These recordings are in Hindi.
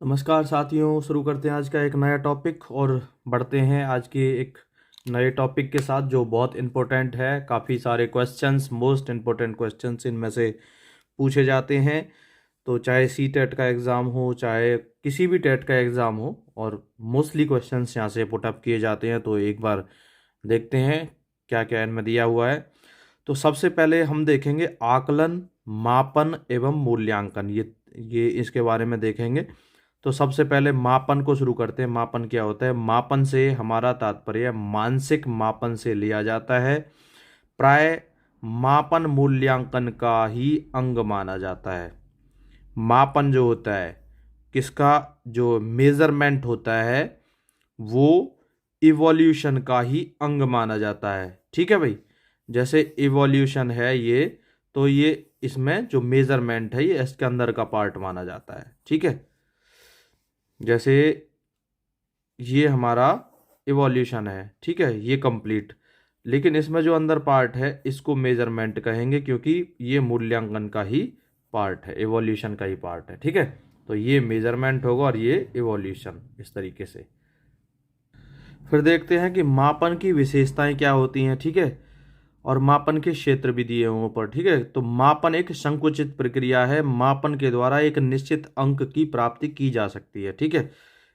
नमस्कार साथियों, शुरू करते हैं आज का एक नया टॉपिक और बढ़ते हैं आज के एक नए टॉपिक के साथ जो बहुत इम्पोर्टेंट है। काफ़ी सारे क्वेश्चंस, मोस्ट इम्पोर्टेंट क्वेश्चंस इनमें से पूछे जाते हैं। तो चाहे सी टेट का एग्ज़ाम हो, चाहे किसी भी टेट का एग्ज़ाम हो, और मोस्टली क्वेश्चंस यहाँ से पुटअप किए जाते हैं। तो एक बार देखते हैं क्या क्या इनमें दिया हुआ है। तो सबसे पहले हम देखेंगे आकलन, मापन एवं मूल्यांकन। ये इसके बारे में देखेंगे। तो सबसे पहले मापन को शुरू करते हैं। मापन क्या होता है? मापन से हमारा तात्पर्य मानसिक मापन से लिया जाता है। प्राय मापन मूल्यांकन का ही अंग माना जाता है। मापन जो होता है, किसका जो मेजरमेंट होता है, वो इवोल्यूशन का ही अंग माना जाता है। ठीक है भाई, जैसे इवोल्यूशन है ये, तो ये इसमें जो मेजरमेंट है ये इसके अंदर का पार्ट माना जाता है। ठीक है, जैसे ये हमारा इवोल्यूशन है, ठीक है, ये कंप्लीट। लेकिन इसमें जो अंदर पार्ट है इसको मेजरमेंट कहेंगे, क्योंकि ये मूल्यांकन का ही पार्ट है, इवोल्यूशन का ही पार्ट है। ठीक है, तो ये मेजरमेंट होगा और ये इवोल्यूशन, इस तरीके से। फिर देखते हैं कि मापन की विशेषताएं क्या होती हैं। ठीक है, और मापन के क्षेत्र भी दिए हुए ऊपर। ठीक है, तो मापन एक संकुचित प्रक्रिया है। मापन के द्वारा एक निश्चित अंक की प्राप्ति की जा सकती है। ठीक है,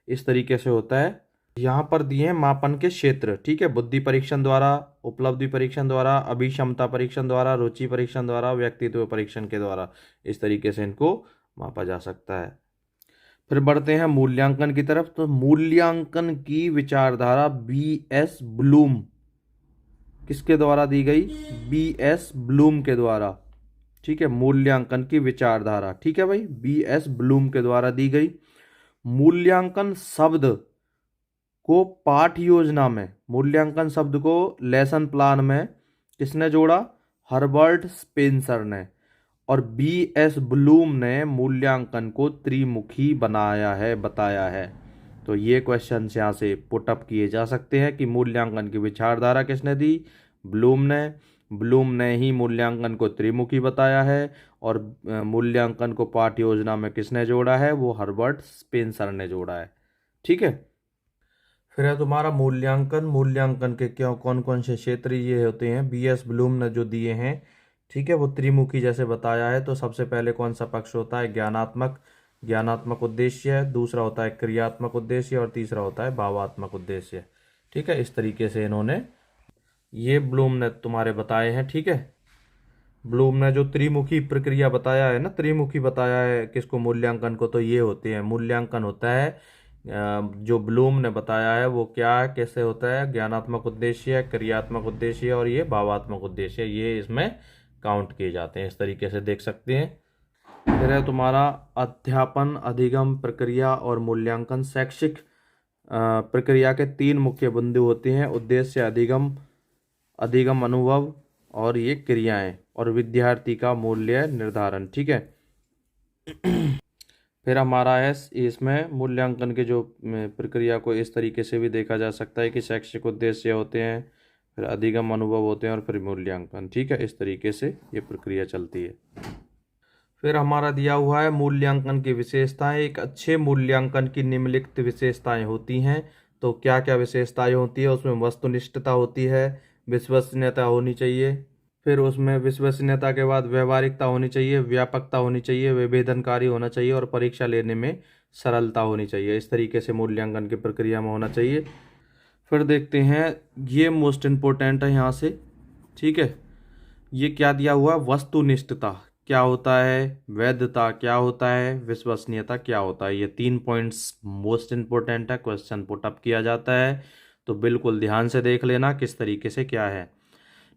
इस तरीके से होता है। यहाँ पर दिए हैं मापन के क्षेत्र। ठीक है, बुद्धि परीक्षण द्वारा, उपलब्धि परीक्षण द्वारा, अभिक्षमता परीक्षण द्वारा, रुचि परीक्षण द्वारा, व्यक्तित्व परीक्षण के द्वारा, इस तरीके से इनको मापा जा सकता है। फिर बढ़ते हैं मूल्यांकन की तरफ। तो मूल्यांकन की विचारधारा B.S. ब्लूम किसके द्वारा दी गई? B.S. ब्लूम के द्वारा। ठीक है, मूल्यांकन की विचारधारा, ठीक है भाई, B.S. ब्लूम के द्वारा दी गई। मूल्यांकन शब्द को पाठ योजना में, मूल्यांकन शब्द को लेसन प्लान में किसने जोड़ा? हर्बर्ट स्पेंसर ने। और B.S. ब्लूम ने मूल्यांकन को त्रिमुखी बनाया है, बताया है। तो ये क्वेश्चन यहाँ से पुटअप किए जा सकते हैं कि मूल्यांकन की विचारधारा किसने दी? ब्लूम ने। ब्लूम ने ही मूल्यांकन को त्रिमुखी बताया है। और मूल्यांकन को पाठ योजना में किसने जोड़ा है? वो हर्बर्ट स्पेंसर ने जोड़ा है। ठीक है, फिर है तुम्हारा मूल्यांकन। मूल्यांकन के क्या कौन कौन से क्षेत्र ये होते हैं? B.S. ब्लूम ने जो दिए हैं, ठीक है, वो त्रिमुखी जैसे बताया है। तो सबसे पहले कौन सा पक्ष होता है? ज्ञानात्मक, ज्ञानात्मक उद्देश्य। दूसरा होता है क्रियात्मक उद्देश्य और तीसरा होता है भावात्मक उद्देश्य। ठीक है, इस तरीके से इन्होंने ये ब्लूम ने तुम्हारे बताए हैं। ठीक है, ब्लूम ने जो त्रिमुखी प्रक्रिया बताया है ना, त्रिमुखी बताया है किसको? मूल्यांकन को। तो ये होते हैं, मूल्यांकन होता है जो ब्लूम ने बताया है वो क्या है, कैसे होता है? ज्ञानात्मक उद्देश्य, क्रियात्मक उद्देश्य और ये भावात्मक उद्देश्य, ये इसमें काउंट किए जाते हैं। इस तरीके से देख सकते हैं। फिर है तुम्हारा अध्यापन, अधिगम प्रक्रिया और मूल्यांकन। शैक्षिक प्रक्रिया के तीन मुख्य बिंदु होते हैं: उद्देश्य, अधिगम, अधिगम अनुभव, और ये क्रियाएं, और विद्यार्थी का मूल्य निर्धारण। ठीक है, फिर हमारा है इसमें मूल्यांकन के जो प्रक्रिया को इस तरीके से भी देखा जा सकता है कि शैक्षिक उद्देश्य होते हैं, फिर अधिगम अनुभव होते हैं और फिर मूल्यांकन। ठीक है, इस तरीके से ये प्रक्रिया चलती है। फिर हमारा दिया हुआ है मूल्यांकन की विशेषताएं। एक अच्छे मूल्यांकन की निम्नलिखित विशेषताएं होती हैं। तो क्या क्या विशेषताएं होती है? उसमें वस्तुनिष्ठता होती है, विश्वसनीयता होनी चाहिए, फिर उसमें विश्वसनीयता के बाद व्यवहारिकता होनी चाहिए, व्यापकता होनी चाहिए, विभेदनकारी होना चाहिए और परीक्षा लेने में सरलता होनी चाहिए। इस तरीके से मूल्यांकन की प्रक्रिया में होना चाहिए। फिर देखते हैं, ये मोस्ट इम्पोर्टेंट है यहाँ से। ठीक है, ये क्या दिया हुआ? वस्तुनिष्ठता क्या होता है, वैधता क्या होता है, विश्वसनीयता क्या होता है। ये 3 पॉइंट्स मोस्ट इम्पोर्टेंट है, क्वेश्चन पुटअप किया जाता है। तो बिल्कुल ध्यान से देख लेना किस तरीके से क्या है।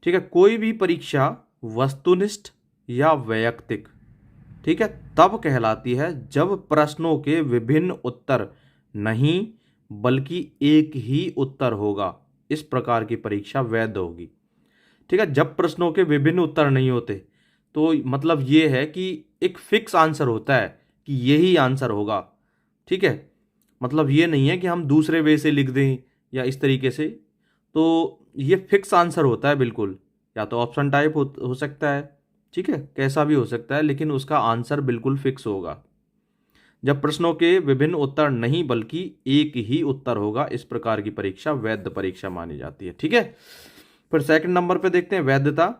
ठीक है, कोई भी परीक्षा वस्तुनिष्ठ या वैयक्तिक, ठीक है, तब कहलाती है जब प्रश्नों के विभिन्न उत्तर नहीं बल्कि एक ही उत्तर होगा। इस प्रकार की परीक्षा वैध होगी। ठीक है, जब प्रश्नों के विभिन्न उत्तर नहीं होते तो मतलब ये है कि एक फिक्स आंसर होता है कि यही आंसर होगा। ठीक है, मतलब ये नहीं है कि हम दूसरे वे से लिख दें या इस तरीके से। तो ये फिक्स आंसर होता है बिल्कुल। या तो ऑप्शन टाइप हो सकता है, ठीक है, कैसा भी हो सकता है, लेकिन उसका आंसर बिल्कुल फिक्स होगा। जब प्रश्नों के विभिन्न उत्तर नहीं बल्कि एक ही उत्तर होगा, इस प्रकार की परीक्षा वैध परीक्षा मानी जाती है। ठीक है, फिर सेकंड नंबर पे देखते हैं वैधता।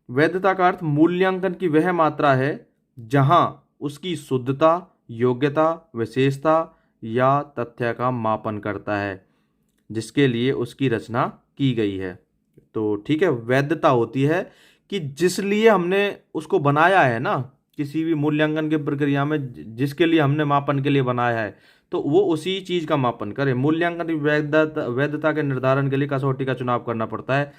वैधता का अर्थ मूल्यांकन की वह मात्रा है जहां उसकी शुद्धता, योग्यता, विशेषता या तथ्य का मापन करता है जिसके लिए उसकी रचना की गई है। तो ठीक है, वैधता होती है कि जिस लिए हमने उसको बनाया है ना, किसी भी मूल्यांकन की प्रक्रिया में जिसके लिए हमने मापन के लिए बनाया है, तो वो उसी चीज का मापन करे। मूल्यांकन की वैधता के निर्धारण के लिए कसौटी का चुनाव करना पड़ता है।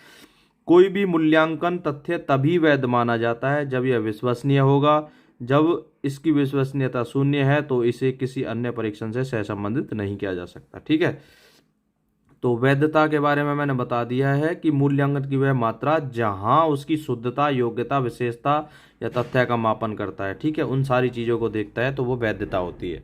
कोई भी मूल्यांकन तथ्य तभी वैध माना जाता है जब यह विश्वसनीय होगा। जब इसकी विश्वसनीयता शून्य है तो इसे किसी अन्य परीक्षण से सहसंबंधित नहीं किया जा सकता। ठीक है, तो वैधता के बारे में मैंने बता दिया है कि मूल्यांकन की वह मात्रा जहां उसकी शुद्धता, योग्यता, विशेषता या तथ्य का मापन करता है। ठीक है, उन सारी चीज़ों को देखता है तो वो वैधता होती है।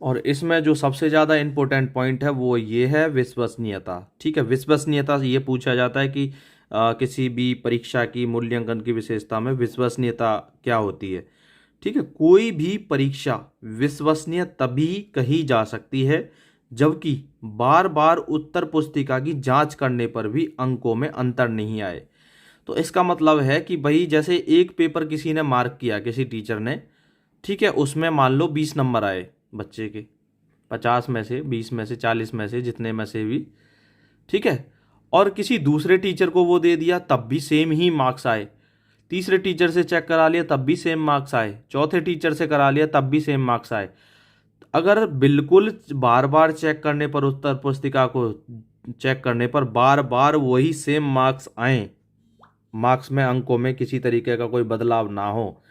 और इसमें जो सबसे ज़्यादा इम्पोर्टेंट पॉइंट है वो ये है विश्वसनीयता। ठीक है, विश्वसनीयता से ये पूछा जाता है कि किसी भी परीक्षा की मूल्यांकन की विशेषता में विश्वसनीयता क्या होती है। ठीक है, कोई भी परीक्षा विश्वसनीय तभी कही जा सकती है जबकि बार बार उत्तर पुस्तिका की जांच करने पर भी अंकों में अंतर नहीं आए। तो इसका मतलब है कि भाई जैसे एक पेपर किसी ने मार्क किया, किसी टीचर ने, ठीक है, उसमें मान लो 20 नंबर आए बच्चे के, 50 में से, 20 में से, 40 में से, जितने में से भी, ठीक है, और किसी दूसरे टीचर को वो दे दिया तब भी सेम ही मार्क्स आए, तीसरे टीचर से चेक करा लिया तब भी सेम मार्क्स आए, चौथे टीचर से करा लिया तब भी सेम मार्क्स आए। अगर बिल्कुल बार बार चेक करने पर, उत्तर पुस्तिका को चेक करने पर बार बार वही सेम मार्क्स आए, मार्क्स में, अंकों में किसी तरीके का कोई बदलाव ना हो,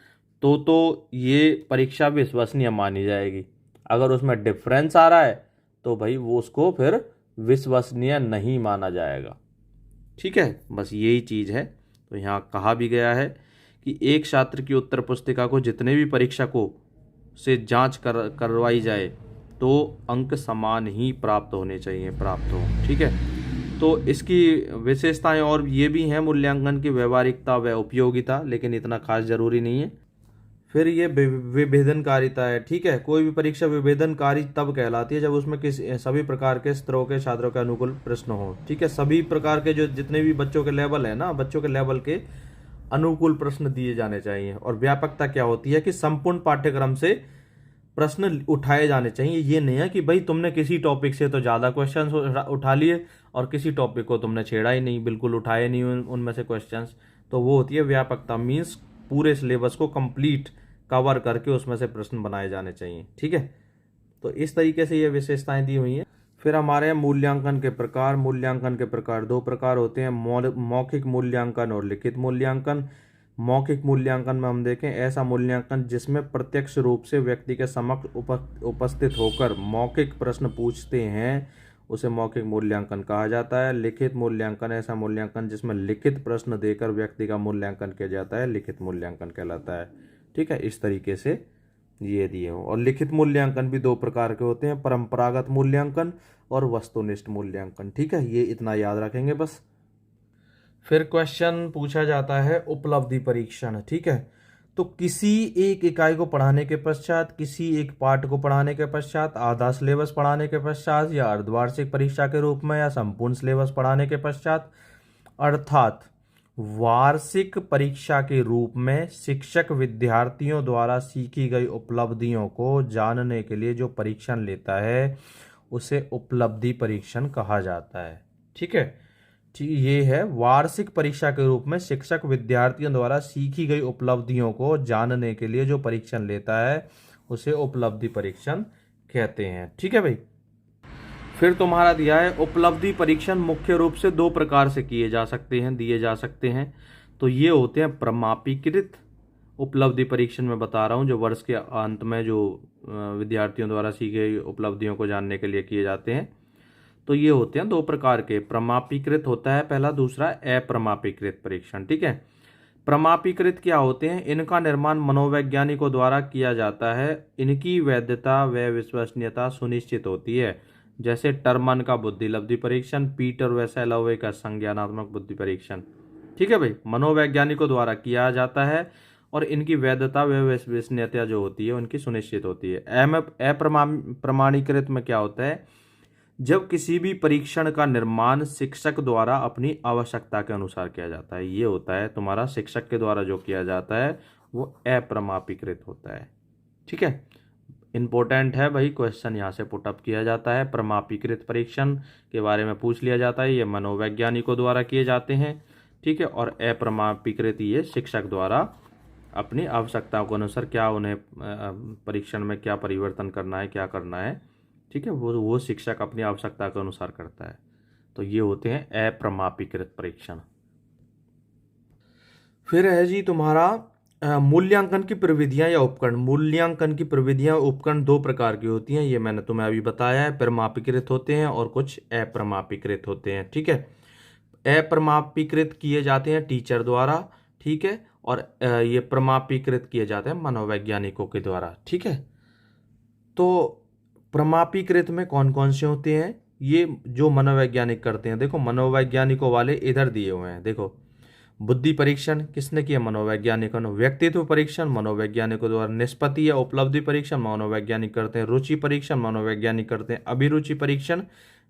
तो ये परीक्षा विश्वसनीय मानी जाएगी। अगर उसमें डिफरेंस आ रहा है तो भाई वो उसको फिर विश्वसनीय नहीं माना जाएगा। ठीक है, बस यही चीज़ है। तो यहाँ कहा भी गया है कि एक छात्र की उत्तर पुस्तिका को जितने भी परीक्षकों से जांच करवाई जाए तो अंक समान ही प्राप्त होने चाहिए, प्राप्त हो। ठीक है, तो इसकी विशेषताएं और ये भी हैं मूल्यांकन की व्यवहारिकता व उपयोगिता, लेकिन इतना खास जरूरी नहीं है। फिर ये विभेदनकारिता है। ठीक है, कोई भी परीक्षा विभेदनकारी तब कहलाती है जब उसमें सभी प्रकार के स्तरों के छात्रों के अनुकूल प्रश्न हो। ठीक है, सभी प्रकार के जो जितने भी बच्चों के लेवल है ना, बच्चों के लेवल के अनुकूल प्रश्न दिए जाने चाहिए। और व्यापकता क्या होती है कि संपूर्ण पाठ्यक्रम से प्रश्न उठाए जाने चाहिए। ये नहीं है कि भाई तुमने किसी टॉपिक से तो ज़्यादा क्वेश्चंस उठा लिए और किसी टॉपिक को तुमने छेड़ा ही नहीं, बिल्कुल उठाए नहीं उनमें से क्वेश्चंस। तो वो होती है व्यापकता, मीन्स पूरे सिलेबस को कंप्लीट कवर करके उसमें से प्रश्न बनाए जाने चाहिए। ठीक है, तो इस तरीके से ये विशेषताएं दी हुई हैं। फिर हमारे मूल्यांकन के प्रकार। मूल्यांकन के प्रकार दो प्रकार होते हैं, मौखिक मूल्यांकन और लिखित मूल्यांकन। मौखिक मूल्यांकन में हम देखें ऐसा मूल्यांकन जिसमें प्रत्यक्ष रूप से व्यक्ति के समक्ष उपस्थित होकर मौखिक प्रश्न पूछते हैं, उसे मौखिक मूल्यांकन कहा जाता है। लिखित मूल्यांकन ऐसा मूल्यांकन जिसमें लिखित प्रश्न देकर व्यक्ति का मूल्यांकन किया जाता है, लिखित मूल्यांकन कहलाता है। ठीक है, इस तरीके से ये दिए हो। और लिखित मूल्यांकन भी दो प्रकार के होते हैं, परंपरागत मूल्यांकन और वस्तुनिष्ठ मूल्यांकन। ठीक है, ये इतना याद रखेंगे बस। फिर क्वेश्चन पूछा जाता है उपलब्धि परीक्षण। ठीक है, तो किसी एक इकाई को पढ़ाने के पश्चात, किसी एक पाठ को पढ़ाने के पश्चात, आधा सिलेबस पढ़ाने के पश्चात, या अर्धवार्षिक परीक्षा के रूप में, या संपूर्ण सिलेबस पढ़ाने के पश्चात, अर्थात वार्षिक परीक्षा के रूप में शिक्षक विद्यार्थियों द्वारा सीखी गई उपलब्धियों को जानने के लिए जो परीक्षण लेता है उसे उपलब्धि परीक्षण कहा जाता है। ठीक है, ये है वार्षिक परीक्षा के रूप में शिक्षक विद्यार्थियों द्वारा सीखी गई उपलब्धियों को जानने के लिए जो परीक्षण लेता है उसे उपलब्धि परीक्षण कहते हैं। ठीक है भाई। फिर तुम्हारा दिया है उपलब्धि परीक्षण मुख्य रूप से दो प्रकार से किए जा सकते हैं, दिए जा सकते हैं। तो ये होते हैं प्रमापीकृत उपलब्धि परीक्षण, में बता रहा हूँ, जो वर्ष के अंत में जो विद्यार्थियों द्वारा सीखी गई उपलब्धियों को जानने के लिए किए जाते हैं। तो ये होते हैं दो प्रकार के, प्रमापीकृत होता है पहला, दूसरा अप्रमापीकृत परीक्षण। ठीक है, प्रमापीकृत क्या होते हैं? इनका निर्माण मनोवैज्ञानिकों द्वारा किया जाता है, इनकी वैधता व विश्वसनीयता सुनिश्चित होती है, जैसे टर्मन का बुद्धि लब्धि परीक्षण, पीटर व सैलोवे का संज्ञानात्मक बुद्धि परीक्षण। ठीक है भाई, मनोवैज्ञानिकों द्वारा किया जाता है और इनकी वैधता व विश्वसनीयता जो होती है उनकी सुनिश्चित होती है। अप्रमाणीकृत में क्या होता है, जब किसी भी परीक्षण का निर्माण शिक्षक द्वारा अपनी आवश्यकता के अनुसार किया जाता है, ये होता है तुम्हारा शिक्षक के द्वारा जो किया जाता है वो अप्रमाणीकृत होता है। ठीक है, इंपॉर्टेंट है भाई, क्वेश्चन यहाँ से पुटअप किया जाता है। प्रमापीकृत परीक्षण के बारे में पूछ लिया जाता है, ये मनोवैज्ञानिकों द्वारा किए जाते हैं। ठीक है, और अप्रमापीकृत ये शिक्षक द्वारा अपनी आवश्यकताओं के अनुसार क्या उन्हें परीक्षण में क्या परिवर्तन करना है, क्या करना है, ठीक है, वो शिक्षक अपनी आवश्यकता के अनुसार करता है। तो ये होते हैं अप्रमापीकृत परीक्षण। फिर है जी तुम्हारा मूल्यांकन की प्रविधियां या उपकरण। मूल्यांकन की प्रविधियां उपकरण दो प्रकार की होती हैं, ये मैंने तुम्हें अभी बताया है। प्रमापीकृत होते हैं और कुछ अप्रमापीकृत होते हैं। ठीक है, अप्रमापीकृत किए जाते हैं टीचर द्वारा, ठीक है, और ये प्रमापीकृत किए जाते हैं मनोवैज्ञानिकों के द्वारा। ठीक है, तो प्रमापीकृत में कौन कौन से होते हैं, ये जो मनोवैज्ञानिक करते हैं। देखो मनोवैज्ञानिकों वाले इधर दिए हुए हैं, देखो बुद्धि परीक्षण किसने किया, मनोवैज्ञानिकों ने। व्यक्तित्व परीक्षण मनोवैज्ञानिकों द्वारा। निष्पत्ति या उपलब्धि परीक्षण मनोवैज्ञानिक करते हैं। रुचि परीक्षण मनोवैज्ञानिक करते हैं। अभिरुचि परीक्षण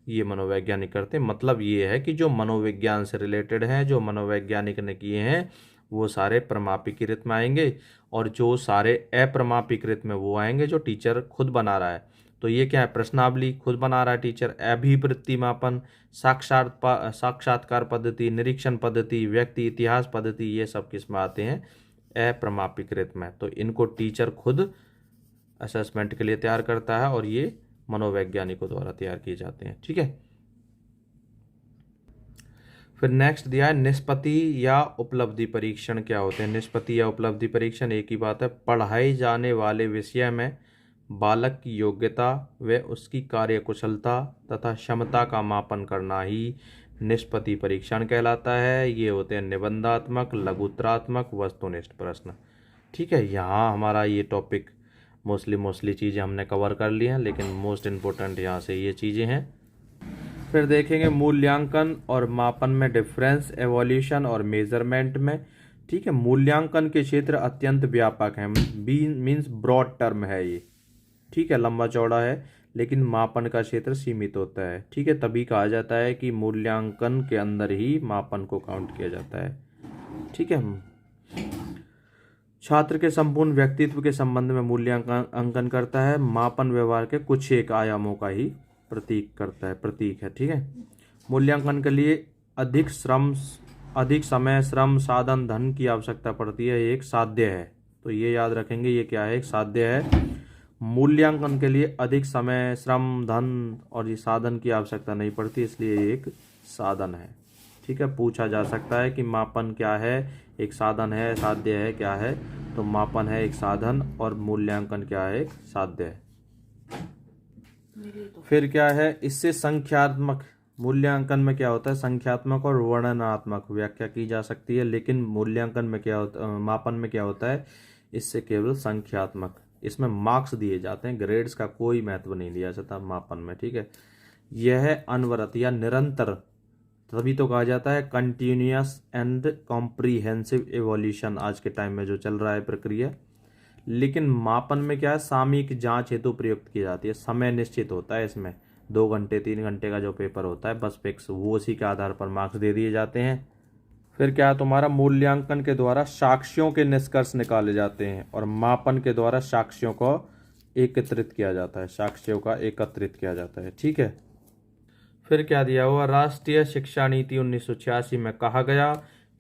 ये मनोवैज्ञानिक करते हैं। मतलब ये है कि जो मनोविज्ञान से रिलेटेड हैं, जो मनोवैज्ञानिक ने किए हैं, वो सारे प्रमापीकृत में आएंगे, और जो सारे अप्रमापीकृत में वो आएंगे जो टीचर खुद बना रहा है। तो ये क्या है, प्रश्नावली खुद बना रहा है टीचर, अभिवृत्ति मापन, साक्षात्कार पद्धति, निरीक्षण पद्धति, व्यक्ति इतिहास पद्धति, ये सब किस में आते हैं, अप्रमापीकृत में। तो इनको टीचर खुद असेसमेंट के लिए तैयार करता है और ये मनोवैज्ञानिकों द्वारा तैयार किए जाते हैं। ठीक है, फिर नेक्स्ट दिया है निष्पत्ति या उपलब्धि परीक्षण क्या होते हैं। निष्पत्ति या उपलब्धि परीक्षण एक ही बात है, पढ़ाए जाने वाले विषय में बालक की योग्यता व उसकी कार्यकुशलता तथा क्षमता का मापन करना ही निष्पत्ति परीक्षण कहलाता है। ये होते हैं निबंधात्मक, लघुत्तरात्मक, वस्तुनिष्ठ प्रश्न। ठीक है, यहाँ हमारा ये टॉपिक मोस्टली चीज़ें हमने कवर कर ली हैं, लेकिन मोस्ट इम्पोर्टेंट यहाँ से ये चीज़ें हैं। फिर देखेंगे मूल्यांकन और मापन में डिफरेंस, एवोल्यूशन और मेजरमेंट में। ठीक है, मूल्यांकन के क्षेत्र अत्यंत व्यापक हैं, मीन्स ब्रॉड टर्म है ये। ठीक है, लंबा चौड़ा है, लेकिन मापन का क्षेत्र सीमित होता है। ठीक है, तभी कहा जाता है कि मूल्यांकन के अंदर ही मापन को काउंट किया जाता है। ठीक है, छात्र के संपूर्ण व्यक्तित्व के संबंध में मूल्यांकन करता है। मापन व्यवहार के कुछ एक आयामों का ही प्रतीक है। ठीक है, मूल्यांकन के लिए अधिक समय, श्रम, साधन, धन की आवश्यकता पड़ती है। एक साध्य है, तो ये याद रखेंगे, ये क्या है, एक साध्य है। मूल्यांकन के लिए अधिक समय, श्रम, धन और ये साधन की आवश्यकता नहीं पड़ती, इसलिए ये एक साधन है। ठीक है, पूछा जा सकता है कि मापन क्या है, एक साधन है, साध्य है, क्या है, तो मापन है एक साधन और मूल्यांकन क्या है, एक साध्य है। फिर क्या है, इससे संख्यात्मक, मूल्यांकन में क्या होता है, संख्यात्मक और वर्णनात्मक व्याख्या की जा सकती है, लेकिन मूल्यांकन में क्या होता है, मापन में क्या होता है, इससे केवल संख्यात्मक, इसमें मार्क्स दिए जाते हैं, ग्रेड्स का कोई महत्व नहीं दिया जाता मापन में। ठीक है, यह अनवरत या निरंतर, तभी तो कहा जाता है कंटिन्यूअस एंड कॉम्प्रीहेंसिव एवोल्यूशन, आज के टाइम में जो चल रहा है प्रक्रिया। लेकिन मापन में क्या है, सामयिक जांच हेतु प्रयुक्त की जाती है, समय निश्चित होता है इसमें, 2 घंटे 3 घंटे का जो पेपर होता है बस फिक्स, वो उसी के आधार पर मार्क्स दे दिए जाते हैं। फिर क्या है तुम्हारा, मूल्यांकन के द्वारा साक्ष्यों के निष्कर्ष निकाले जाते हैं और मापन के द्वारा साक्ष्यों को एकत्रित किया जाता है, साक्ष्यों का एकत्रित किया जाता है। ठीक है, फिर क्या दिया हुआ, राष्ट्रीय शिक्षा नीति 1986 में कहा गया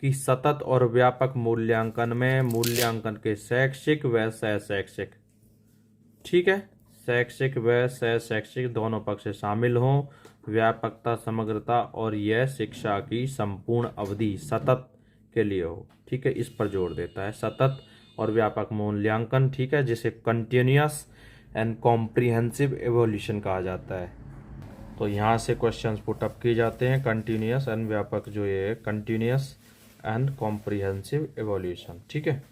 कि सतत और व्यापक मूल्यांकन में मूल्यांकन के शैक्षिक व सह-शैक्षिक, ठीक है, शैक्षिक व सह-शैक्षिक दोनों पक्ष शामिल हों, व्यापकता, समग्रता और यह शिक्षा की संपूर्ण अवधि सतत के लिए हो। ठीक है, इस पर जोर देता है, सतत और व्यापक मूल्यांकन। ठीक है, जिसे कंटिन्यूअस एंड कॉम्प्रिहेंसिव एवोल्यूशन कहा जाता है। तो यहाँ से क्वेश्चंस पुटअप किए जाते हैं, कंटिन्यूअस एंड व्यापक, जो ये है कंटिन्यूअस एंड कॉम्प्रिहेंसिव एवोल्यूशन। ठीक है,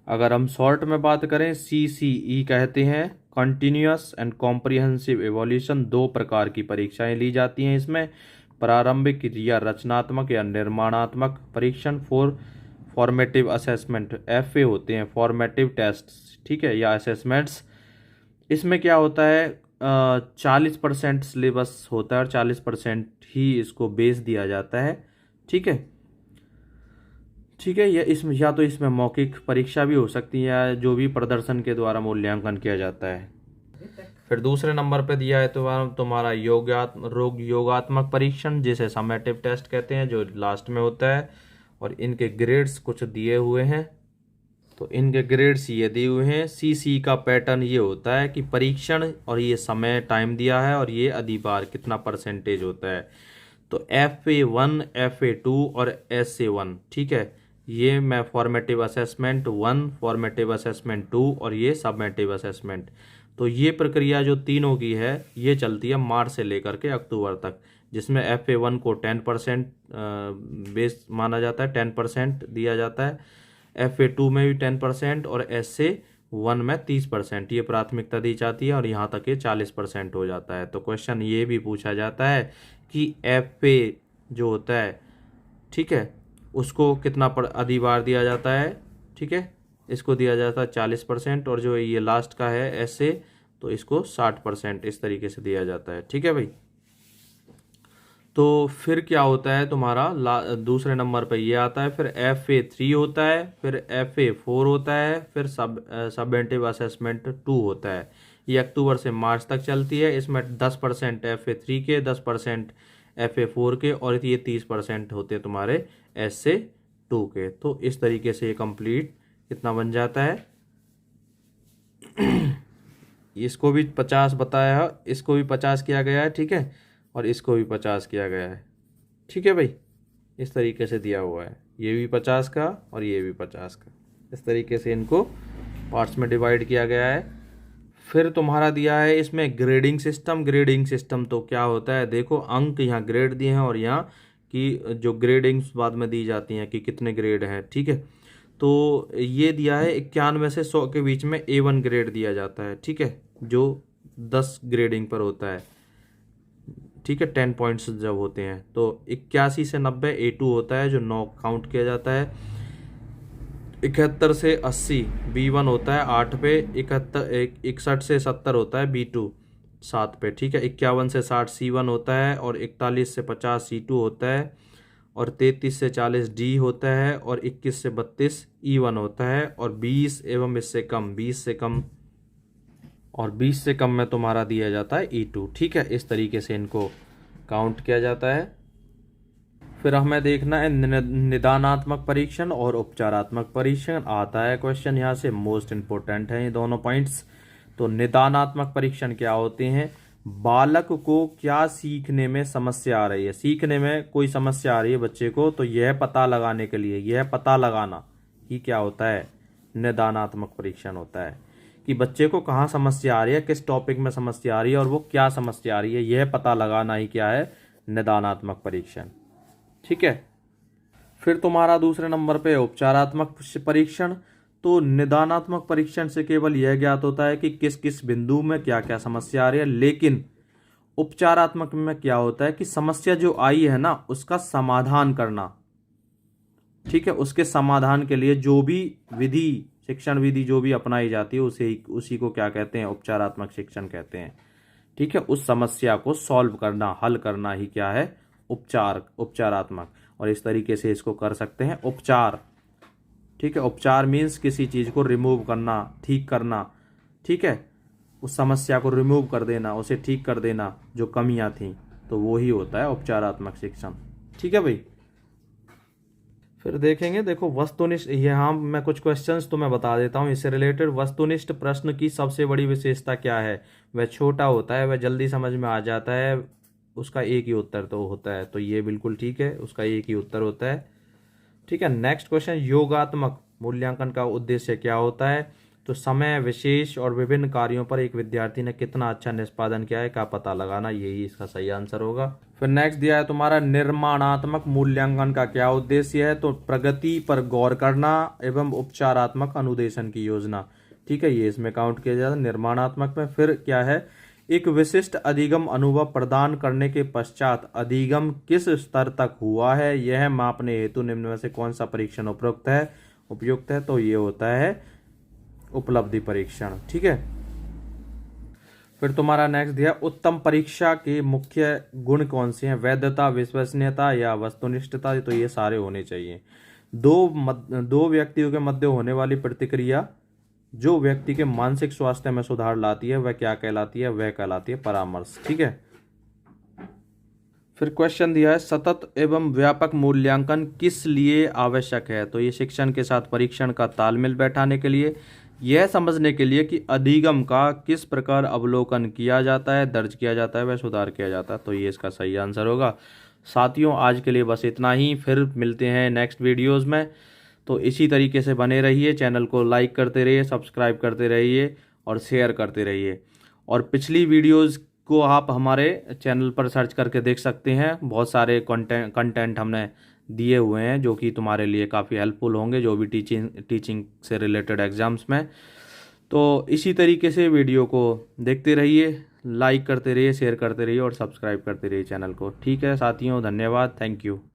अगर हम शॉर्ट में बात करें, CCE कहते हैं, कंटिन्यूअस एंड कॉम्प्रिहेंसिव एवोल्यूशन। 2 प्रकार की परीक्षाएं ली जाती हैं इसमें, प्रारंभिक या रचनात्मक या निर्माणात्मक परीक्षण, फॉर्मेटिव असेसमेंट, FA होते हैं फॉर्मेटिव टेस्ट, ठीक है, या असेसमेंट्स। इसमें क्या होता है, 40% सिलेबस होता है और 40% ही इसको बेस दिया जाता है, ठीक है। ठीक है, या तो इसमें मौखिक परीक्षा भी हो सकती है या जो भी प्रदर्शन के द्वारा मूल्यांकन किया जाता है। फिर दूसरे नंबर पे दिया है तुम्हारा योगात्मक परीक्षण, जिसे समेटिव टेस्ट कहते हैं, जो लास्ट में होता है। और इनके ग्रेड्स कुछ दिए हुए हैं, तो इनके ग्रेड्स ये दिए हुए हैं। CC का पैटर्न ये होता है कि परीक्षण और ये समय टाइम दिया है और ये अधिभार कितना परसेंटेज होता है। तो FA1, FA2 और SA1, ठीक है, ये मैं फॉर्मेटिव असेसमेंट 1, फॉर्मेटिव असेसमेंट 2 और ये सबमेटिव असेसमेंट। तो ये प्रक्रिया जो तीनों की है ये चलती है मार्च से लेकर के अक्टूबर तक, जिसमें FA1 को 10% बेस माना जाता है, 10% दिया जाता है। FA2 में भी 10% और SA1 में 30% ये प्राथमिकता दी जाती है और यहाँ तक ये 40% हो जाता है। तो क्वेश्चन ये भी पूछा जाता है कि FA जो होता है, ठीक है, उसको कितना अधिभार दिया जाता है, ठीक है, इसको दिया जाता है 40%, और जो ये लास्ट का है SA तो इसको 60% इस तरीके से दिया जाता है, ठीक है भाई। तो फिर क्या होता है तुम्हारा दूसरे नंबर पर ये आता है, फिर FA3 होता है, फिर FA4 होता है, फिर सबमेटिव असेसमेंट 2 होता है। ये अक्टूबर से मार्च तक चलती है। इसमें 10% FA3 के, 10% FA4 के और ये 30% होते हैं तुम्हारे SA2 के। तो इस तरीके से ये कंप्लीट कितना बन जाता है। इसको भी 50 बताया है, इसको भी 50 किया गया है, ठीक है, और इसको भी 50 किया गया है, ठीक है भाई। इस तरीके से दिया हुआ है, ये भी 50 का और ये भी 50 का, इस तरीके से इनको पार्ट्स में डिवाइड किया गया है। फिर तुम्हारा दिया है इसमें ग्रेडिंग सिस्टम। ग्रेडिंग सिस्टम तो क्या होता है, देखो अंक यहाँ ग्रेड दिए हैं और यहाँ की जो ग्रेडिंग्स बाद में दी जाती हैं कि कितने ग्रेड हैं, ठीक है। तो ये दिया है 91 से 100 के बीच में A1 ग्रेड दिया जाता है, ठीक है, जो 10 ग्रेडिंग पर होता है, ठीक है, 10 पॉइंट्स जब होते हैं। तो 81 से 90 A2 होता है जो 9 काउंट किया जाता है। 71 से 80 B1 होता है 8 पे। 61 से 70 होता है B2 7 पे, ठीक है। 51 से 60 C1 होता है और 41 से 50 C2 होता है और 33 से 40 D होता है और 21 से 32 E1 होता है और 20 एवं इससे कम 20 से कम और 20 से कम में तुम्हारा दिया जाता है E2, ठीक है। इस तरीके से इनको काउंट किया जाता है। फिर हमें देखना है निदानात्मक परीक्षण और उपचारात्मक परीक्षण आता है क्वेश्चन यहाँ से, मोस्ट इम्पोर्टेंट है ये दोनों पॉइंट्स। तो निदानात्मक परीक्षण क्या होते हैं, बालक को क्या सीखने में समस्या आ रही है, सीखने में कोई समस्या आ रही है बच्चे को, तो यह पता लगाने के लिए, यह पता लगाना ही क्या होता है, निदानात्मक परीक्षण होता है कि बच्चे को कहाँ समस्या आ रही है, किस टॉपिक में समस्या आ रही है और वो क्या समस्या आ रही है, यह पता लगाना ही क्या है, निदानात्मक परीक्षण, ठीक है। फिर तुम्हारा दूसरे नंबर पे उपचारात्मक परीक्षण। तो निदानात्मक परीक्षण से केवल यह ज्ञात होता है कि किस किस बिंदु में क्या क्या समस्या आ रही है, लेकिन उपचारात्मक में क्या होता है कि समस्या जो आई है ना उसका समाधान करना, ठीक है, उसके समाधान के लिए जो भी विधि, शिक्षण विधि जो भी अपनाई जाती है उसी को क्या कहते हैं, उपचारात्मक शिक्षण कहते हैं, ठीक है। उस समस्या को सॉल्व करना, हल करना ही क्या है, उपचारात्मक। और इस तरीके से इसको कर सकते हैं उपचार, ठीक है। उपचार मीन्स किसी चीज को रिमूव करना, ठीक करना, ठीक है, उस समस्या को रिमूव कर देना, उसे ठीक कर देना जो कमियां थी, तो वो ही होता है उपचारात्मक शिक्षण, ठीक है भाई। फिर देखेंगे, देखो वस्तुनिष्ठ, यहाँ मैं कुछ क्वेश्चंस तो मैं बता देता हूँ इससे रिलेटेड। वस्तुनिष्ठ प्रश्न की सबसे बड़ी विशेषता क्या है, वह छोटा होता है, वह जल्दी समझ में आ जाता है, उसका एक ही उत्तर तो होता है, तो ये बिल्कुल ठीक है, उसका एक ही उत्तर होता है, ठीक है। नेक्स्ट क्वेश्चन, योगात्मक मूल्यांकन का उद्देश्य क्या होता है, तो समय, विशेष और विभिन्न कार्यों पर एक विद्यार्थी ने कितना अच्छा निष्पादन किया है का पता लगाना, यही इसका सही आंसर होगा। फिर नेक्स्ट दिया है तुम्हारा निर्माणात्मक मूल्यांकन का क्या उद्देश्य है, तो प्रगति पर गौर करना एवं उपचारात्मक अनुदेशन की योजना, ठीक है, ये इसमें काउंट किया जाता है निर्माणात्मक में। फिर क्या है, एक विशिष्ट अधिगम अनुभव प्रदान करने के पश्चात अधिगम किस स्तर तक हुआ है, यह मापने हेतु निम्न में से कौन सा परीक्षण उपयुक्त है? तो ये होता है उपलब्धि परीक्षण। ठीक है। फिर तुम्हारा नेक्स्ट दिया, उत्तम परीक्षा के मुख्य गुण कौन से हैं? वैधता, विश्वसनीयता या वस्तुनिष्ठता। तो ये सारे होने चाहिए। दो व्यक्तियों के मध्य होने वाली प्रतिक्रिया जो व्यक्ति के मानसिक स्वास्थ्य में सुधार लाती है वह क्या कहलाती है? वह कहलाती है परामर्श। ठीक है। फिर क्वेश्चन दिया है, सतत एवं व्यापक मूल्यांकन किस लिए आवश्यक है? तो ये शिक्षण के साथ परीक्षण का तालमेल बैठाने के लिए, यह समझने के लिए कि अधिगम का किस प्रकार अवलोकन किया जाता है, दर्ज किया जाता है, वह सुधार किया जाता है। तो ये इसका सही आंसर होगा। साथियों, आज के लिए बस इतना ही, फिर मिलते हैं नेक्स्ट वीडियोज़ में। तो इसी तरीके से बने रहिए, चैनल को लाइक करते रहिए, सब्सक्राइब करते रहिए और शेयर करते रहिए। और पिछली वीडियोज़ को आप हमारे चैनल पर सर्च करके देख सकते हैं। बहुत सारे कंटेंट हमने दिए हुए हैं जो कि तुम्हारे लिए काफ़ी हेल्पफुल होंगे, जो भी टीचिंग से रिलेटेड एग्जाम्स में। तो इसी तरीके से वीडियो को देखते रहिए, लाइक करते रहिए, शेयर करते रहिए और सब्सक्राइब करते रहिए चैनल को। ठीक है साथियों, धन्यवाद, थैंक यू।